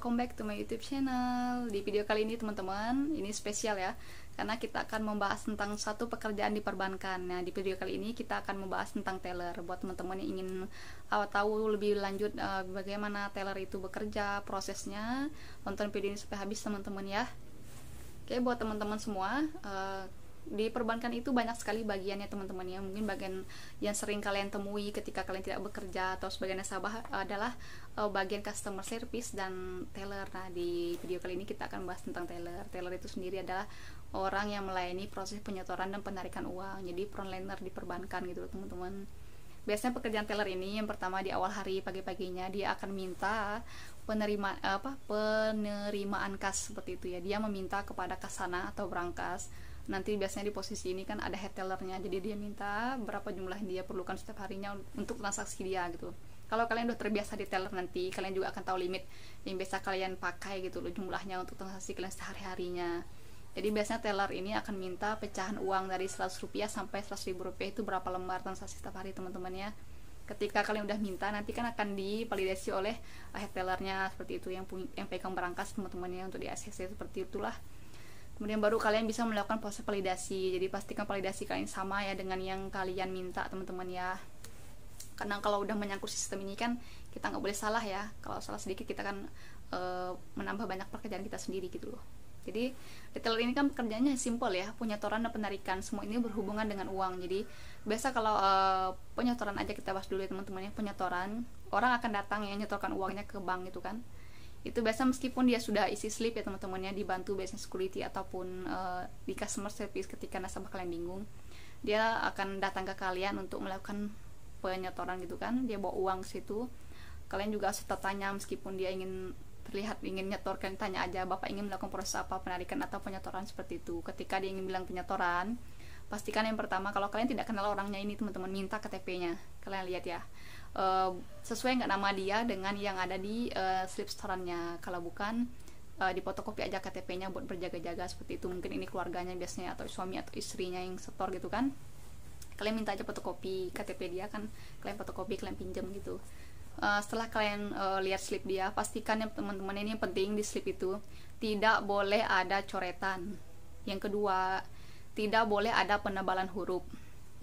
welcome back to my YouTube channel. Di video kali ini teman-teman, ini spesial ya, karena kita akan membahas tentang satu pekerjaan di perbankan. Nah, di video kali ini kita akan membahas tentang teller. Buat teman-teman yang ingin tahu lebih lanjut bagaimana teller itu bekerja, prosesnya, tonton video ini sampai habis teman-teman ya. Oke, buat teman-teman semua, di perbankan itu banyak sekali bagiannya teman-teman ya. Mungkin bagian yang sering kalian temui ketika kalian tidak bekerja atau sebagai nasabah adalah bagian customer service dan teller. Nah, di video kali ini kita akan bahas tentang teller. Teller itu sendiri adalah orang yang melayani proses penyetoran dan penarikan uang, jadi frontliner di perbankan gitu teman-teman. Biasanya pekerjaan teller ini yang pertama di awal hari pagi-paginya dia akan minta penerimaan kas seperti itu ya. Dia meminta kepada kasana atau brankas. Nanti biasanya di posisi ini kan ada head tellernya, jadi dia minta berapa jumlah yang dia perlukan setiap harinya untuk transaksi dia gitu. Kalau kalian udah terbiasa di teller, nanti kalian juga akan tahu limit yang biasa kalian pakai gitu loh, jumlahnya untuk transaksi kalian sehari-harinya. Jadi biasanya teller ini akan minta pecahan uang dari Rp100 sampai Rp100.000 itu berapa lembar transaksi setiap hari teman-teman ya. Ketika kalian udah minta, nanti kan akan divalidasi oleh head tellernya seperti itu, yang pegang berangkas teman-teman ya, untuk di ACC seperti itulah. Kemudian baru kalian bisa melakukan proses validasi. Jadi pastikan validasi kalian sama ya dengan yang kalian minta teman-teman ya. Karena kalau udah menyangkut sistem ini kan kita nggak boleh salah ya. Kalau salah sedikit kita kan menambah banyak pekerjaan kita sendiri gitu loh. Jadi retailer ini kan pekerjaannya simple ya, penyetoran dan penarikan, semua ini berhubungan dengan uang. Jadi biasa kalau penyetoran aja kita bahas dulu ya teman-teman ya. Penyetoran, orang akan datang yang nyetorkan uangnya ke bank gitu kan. Itu biasa meskipun dia sudah isi slip ya teman-temannya, dibantu biasanya security ataupun di customer service ketika nasabah kalian bingung, dia akan datang ke kalian untuk melakukan penyetoran gitu kan. Dia bawa uang ke situ, kalian juga harus tetap tanya meskipun dia ingin terlihat ingin nyetor, kalian tanya aja, bapak ingin melakukan proses apa, penarikan atau penyetoran seperti itu. Ketika dia ingin bilang penyetoran, pastikan yang pertama, kalau kalian tidak kenal orangnya ini teman-teman, minta KTP-nya. Kalian lihat ya, sesuai nggak nama dia dengan yang ada di slip setorannya. Kalau bukan, difotokopi aja KTP-nya buat berjaga-jaga seperti itu. Mungkin ini keluarganya biasanya, atau suami atau istrinya yang setor gitu kan. Kalian minta aja fotokopi KTP dia kan, kalian fotokopi, kalian pinjam gitu. Setelah kalian lihat slip dia, pastikan ya teman-teman, ini yang penting di slip itu tidak boleh ada coretan. Yang kedua, tidak boleh ada penebalan huruf.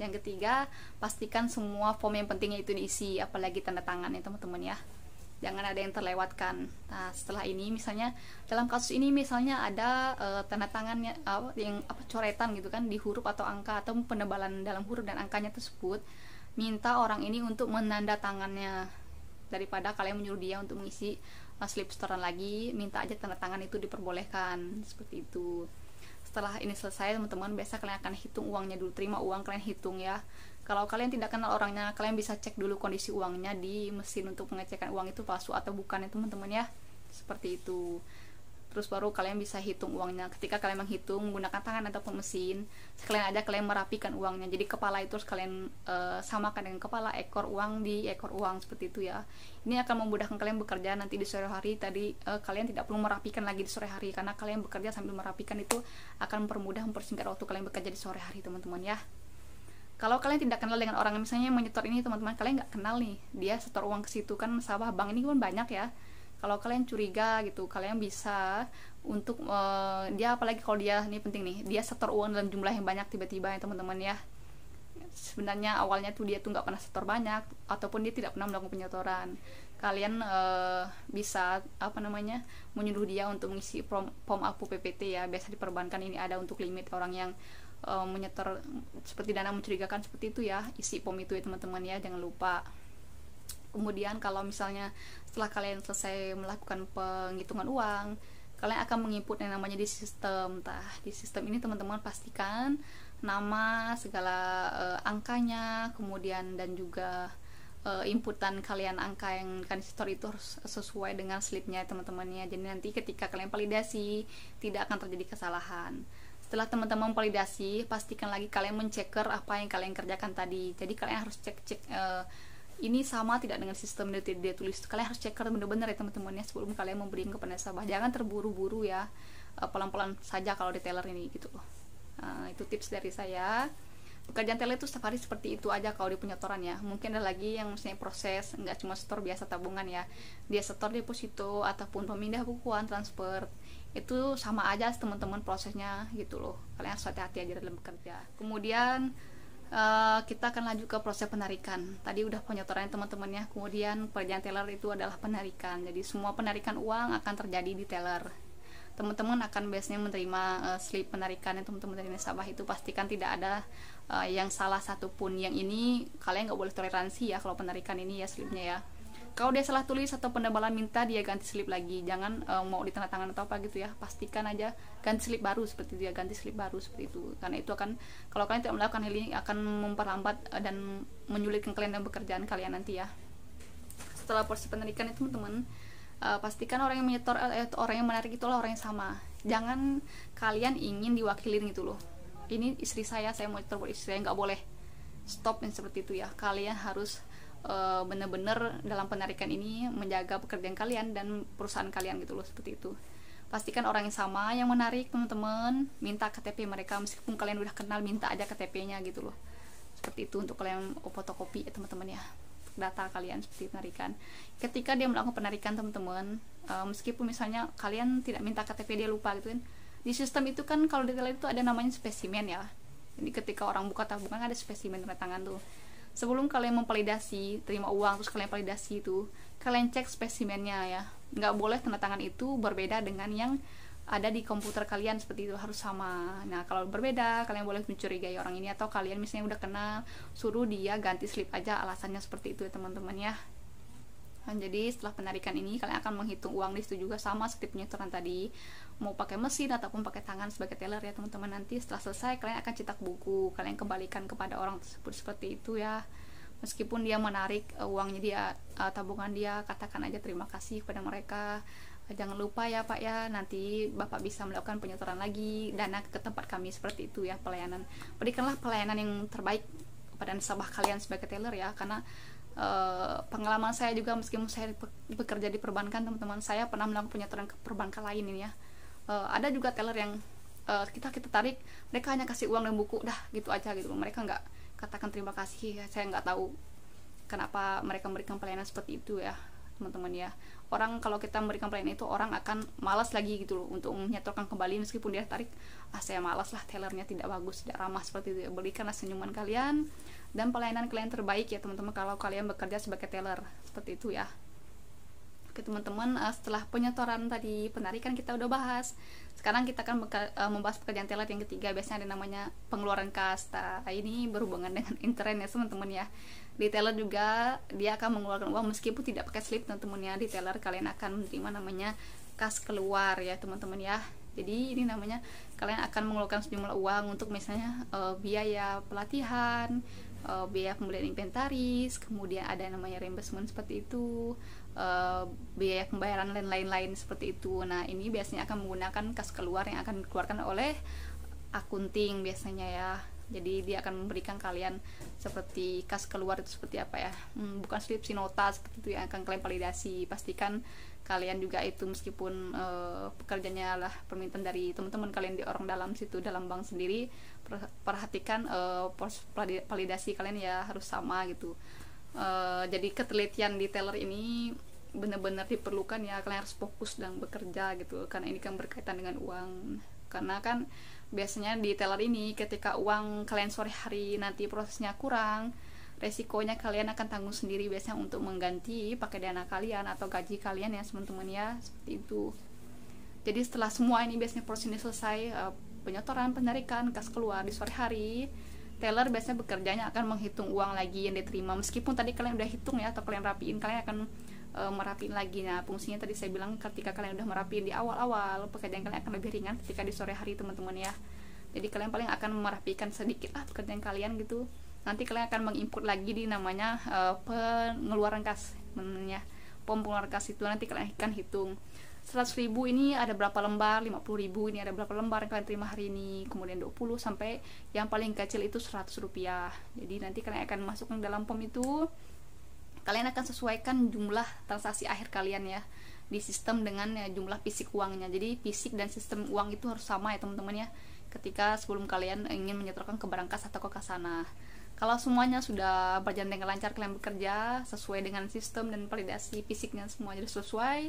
Yang ketiga, pastikan semua form yang pentingnya itu diisi, apalagi tanda tangan ya teman-teman ya. Jangan ada yang terlewatkan. Nah, setelah ini misalnya dalam kasus ini misalnya ada tanda tangannya yang coretan gitu kan di huruf atau angka, atau penebalan dalam huruf dan angkanya tersebut, minta orang ini untuk menandatangannya. Daripada kalian menyuruh dia untuk mengisi slip setoran lagi, minta aja tanda tangan itu diperbolehkan seperti itu. Setelah ini selesai teman-teman, biasa kalian akan hitung uangnya dulu. Terima uang, kalian hitung ya. Kalau kalian tidak kenal orangnya, kalian bisa cek dulu kondisi uangnya di mesin untuk pengecekan uang itu palsu atau bukan ya teman-teman ya. Seperti itu. Terus baru kalian bisa hitung uangnya. Ketika kalian menghitung menggunakan tangan ataupun mesin, sekalian aja kalian merapikan uangnya. Jadi kepala itu harus kalian samakan dengan kepala, ekor uang di ekor uang seperti itu ya. Ini akan memudahkan kalian bekerja nanti di sore hari. Tadi kalian tidak perlu merapikan lagi di sore hari, karena kalian bekerja sambil merapikan itu akan mempermudah, mempersingkat waktu kalian bekerja di sore hari teman-teman ya. Kalau kalian tidak kenal dengan orang misalnya yang menyetor ini teman-teman, kalian nggak kenal nih, dia setor uang ke situ kan, nasabah bank ini kan banyak ya. Kalau kalian curiga gitu, kalian bisa untuk dia, apalagi kalau dia, ini penting nih, dia setor uang dalam jumlah yang banyak tiba-tiba ya teman-teman ya. Sebenarnya awalnya tuh dia tuh nggak pernah setor banyak, ataupun dia tidak pernah melakukan penyetoran. Kalian bisa menyuruh dia untuk mengisi form APU PPT ya. Biasa di perbankan ini ada untuk limit orang yang menyetor seperti dana mencurigakan seperti itu ya. Isi form itu ya teman-teman ya, jangan lupa. Kemudian kalau misalnya setelah kalian selesai melakukan penghitungan uang, kalian akan menginput yang namanya di sistem. Di sistem ini teman-teman pastikan nama, segala angkanya, kemudian dan juga inputan kalian, angka yang kalian setor itu harus sesuai dengan slipnya teman-teman ya. Jadi nanti ketika kalian validasi tidak akan terjadi kesalahan. Setelah teman-teman validasi, pastikan lagi kalian menceker apa yang kalian kerjakan tadi. Jadi kalian harus cek ini sama tidak dengan sistem dia tulis. Kalian harus checker bener-bener ya teman-teman ya, sebelum kalian memberi kepada nasabah. Jangan terburu-buru ya, pelan-pelan saja kalau di teller ini gitu loh. Itu tips dari saya. pekerjaan teller itu setiap hari seperti itu aja kalau di penyetoran ya. Mungkin ada lagi yang misalnya proses nggak cuma setor biasa tabungan ya, dia setor deposito ataupun pemindah bukuan, transfer, itu sama aja teman-teman prosesnya gitu loh. Kalian harus hati-hati aja dalam bekerja. Kemudian kita akan lanjut ke proses penarikan. Tadi udah penyetoran teman-teman ya. Kemudian pekerjaan teller itu adalah penarikan. Jadi semua penarikan uang akan terjadi di teller. Teman-teman akan biasanya menerima slip penarikan yang teman-teman dari nasabah itu, pastikan tidak ada yang salah satupun. Yang ini kalian nggak boleh toleransi ya kalau penarikan ini ya slipnya ya. Kalau dia salah tulis atau penebalan minta, dia ganti slip lagi. Jangan mau ditandatangan atau apa gitu ya, pastikan aja ganti slip baru seperti itu ya, ganti slip baru seperti itu. Karena itu akan, kalau kalian tidak melakukan hal ini, akan memperlambat dan menyulitkan kalian dalam pekerjaan kalian nanti ya. Setelah proses penarikan itu teman-teman, pastikan orang yang menyetor orang yang menarik itulah orang yang sama. Jangan kalian ingin diwakilin gitu loh. Ini istri saya mau nyetor buat istri saya, nggak boleh. Stop yang seperti itu ya. Kalian harus benar-benar dalam penarikan ini menjaga pekerjaan kalian dan perusahaan kalian gitu loh, seperti itu. Pastikan orang yang sama yang menarik teman-teman, minta KTP mereka, meskipun kalian udah kenal, minta aja KTP-nya gitu loh. Seperti itu untuk kalian fotokopi ya teman-teman ya, data kalian seperti penarikan. Ketika dia melakukan penarikan teman-teman, meskipun misalnya kalian tidak minta KTP, dia lupa gitu kan, di sistem itu kan kalau di teller itu ada namanya spesimen ya. Jadi ketika orang buka tabungan ada spesimen tanda tangan tuh. Sebelum kalian memvalidasi, terima uang terus kalian validasi itu, kalian cek spesimennya ya. Nggak boleh tanda tangan itu berbeda dengan yang ada di komputer kalian, seperti itu, harus sama. Nah kalau berbeda, kalian boleh mencurigai orang ini, atau kalian misalnya udah kenal, suruh dia ganti slip aja, alasannya seperti itu ya teman-teman ya. Jadi setelah penarikan ini kalian akan menghitung uang di situ juga sama seperti penyetoran tadi, mau pakai mesin ataupun pakai tangan sebagai teller ya teman-teman. Nanti setelah selesai kalian akan cetak buku, kalian kembalikan kepada orang tersebut seperti itu ya. Meskipun dia menarik uangnya dia, tabungan dia, katakan aja terima kasih kepada mereka. Jangan lupa ya Pak ya, nanti Bapak bisa melakukan penyetoran lagi dana ke tempat kami, seperti itu ya pelayanan. Berikanlah pelayanan yang terbaik kepada nasabah kalian sebagai teller ya, karena pengalaman saya juga, meskipun saya bekerja di perbankan teman-teman, saya pernah melakukan penyetoran ke perbankan lain ini ya. Ada juga teller yang kita tarik, mereka hanya kasih uang dan buku, dah gitu aja gitu. Mereka nggak katakan terima kasih. Saya nggak tahu kenapa mereka memberikan pelayanan seperti itu ya teman-teman ya. Orang kalau kita memberikan pelayanan itu, orang akan malas lagi gitu loh untuk menyetorkan kembali, meskipun dia tarik, saya malas lah, tellernya tidak bagus, tidak ramah, seperti itu. Berikanlah senyuman kalian dan pelayanan kalian terbaik ya teman-teman kalau kalian bekerja sebagai teller, seperti itu ya. Oke teman-teman, setelah penyetoran tadi, penarikan kita udah bahas. Sekarang kita akan membahas pekerjaan teller yang ketiga, biasanya ada namanya pengeluaran kas. Nah, ini berhubungan dengan intern ya teman-teman ya. Di teller juga dia akan mengeluarkan uang meskipun tidak pakai slip teman-teman ya. Di teller kalian akan menerima namanya kas keluar ya teman-teman ya. Jadi ini namanya kalian akan mengeluarkan sejumlah uang untuk misalnya biaya pelatihan, biaya pembelian inventaris, kemudian ada namanya reimbursement seperti itu, biaya pembayaran dan lain-lain seperti itu. Nah ini biasanya akan menggunakan kas keluar yang akan dikeluarkan oleh akunting biasanya ya. Jadi dia akan memberikan kalian seperti kas keluar itu seperti apa ya, bukan slip si nota seperti itu yang akan kalian validasi. Pastikan kalian juga itu, meskipun pekerjaannya lah permintaan dari teman-teman kalian di orang dalam situ, dalam bank sendiri, perhatikan proses validasi kalian ya harus sama gitu. Jadi ketelitian di teller ini benar-benar diperlukan ya, kalian harus fokus dan bekerja gitu, karena ini kan berkaitan dengan uang. Karena kan biasanya di teller ini ketika uang kalian sore hari nanti prosesnya kurang, resikonya kalian akan tanggung sendiri biasanya untuk mengganti pakai dana kalian atau gaji kalian ya teman-teman ya, seperti itu. Jadi setelah semua ini biasanya prosesnya selesai, penyetoran, penarikan, kas keluar di sore hari, teller biasanya bekerjanya akan menghitung uang lagi yang diterima. Meskipun tadi kalian udah hitung ya atau kalian rapiin, kalian akan merapiin lagi. Nah fungsinya tadi saya bilang, ketika kalian udah merapiin di awal-awal, pekerjaan kalian akan lebih ringan ketika di sore hari teman-teman ya. Jadi kalian paling akan merapikan sedikit pekerjaan kalian gitu. Nanti kalian akan menginput lagi di namanya pengeluaran kas namanya, pengeluaran kas itu nanti kalian akan hitung 100.000 ini ada berapa lembar, 50.000 ini ada berapa lembar yang kalian terima hari ini, kemudian 20 sampai yang paling kecil itu 100 rupiah. Jadi nanti kalian akan masukkan dalam pom itu, kalian akan sesuaikan jumlah transaksi akhir kalian ya di sistem dengan jumlah fisik uangnya. Jadi fisik dan sistem uang itu harus sama ya teman-teman ya. ketika sebelum kalian ingin menyetorkan ke Berangkas atau ke Kasana. Kalau semuanya sudah berjalan dengan lancar, kalian bekerja sesuai dengan sistem dan validasi fisiknya semua sudah sesuai,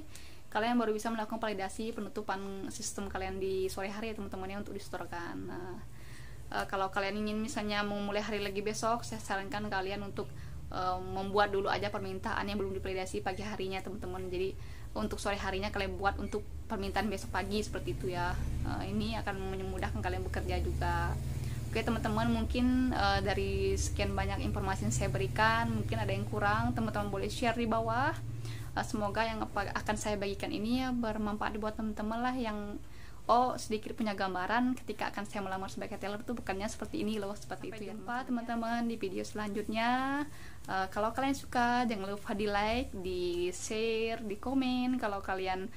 kalian baru bisa melakukan validasi penutupan sistem kalian di sore hari ya teman-teman ya, untuk disetorkan. Nah, kalau kalian ingin misalnya mau mulai hari lagi besok, saya sarankan kalian untuk membuat dulu aja permintaan yang belum divalidasi pagi harinya teman-teman. Jadi untuk sore harinya kalian buat untuk permintaan besok pagi seperti itu ya. Ini akan memudahkan kalian bekerja juga. Oke teman-teman, mungkin dari sekian banyak informasi yang saya berikan, mungkin ada yang kurang, teman-teman boleh share di bawah. Semoga yang akan saya bagikan ini ya bermanfaat buat teman-teman lah, yang sedikit punya gambaran ketika akan saya melamar sebagai teller itu bukannya seperti ini loh, seperti itu ya. Sampai jumpa teman-teman di video selanjutnya. Kalau kalian suka, jangan lupa di like, di share, di komen. Kalau kalian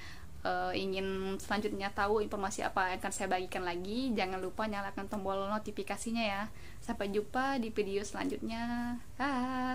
ingin selanjutnya tahu informasi apa yang akan saya bagikan lagi, jangan lupa nyalakan tombol notifikasinya ya. Sampai jumpa di video selanjutnya. Bye.